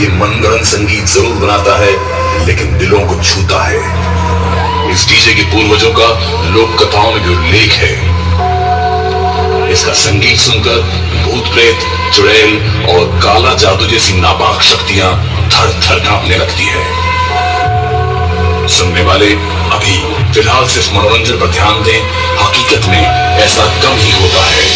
ये मनगढ़ंत संगीत जरूर बनाता है, लेकिन दिलों को छूता है। इस डीजे के पूर्वजों का लोक कथाओं में भी उल्लेख है। इसका संगीत सुनकर भूत प्रेत, चुड़ैल और काला जादू जैसी नापाक शक्तियां थर थर कांपने लगती है। सुनने वाले अभी फिलहाल सिर्फ मनोरंजन पर ध्यान दें, हकीकत में ऐसा कम ही होता है।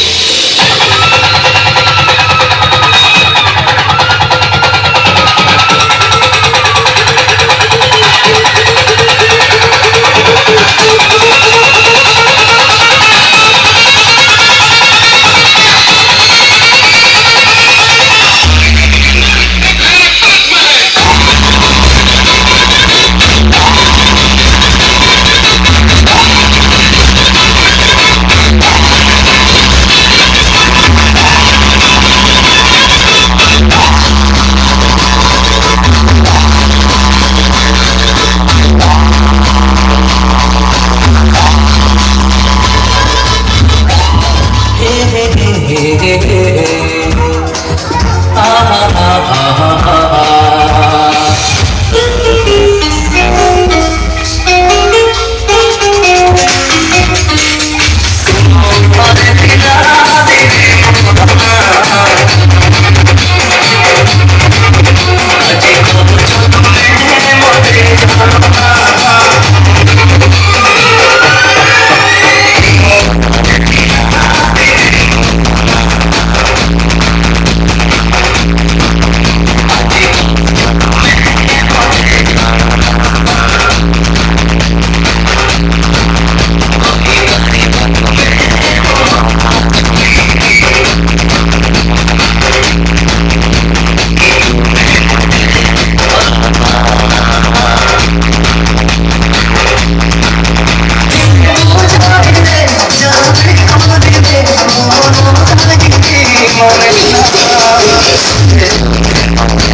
Oh,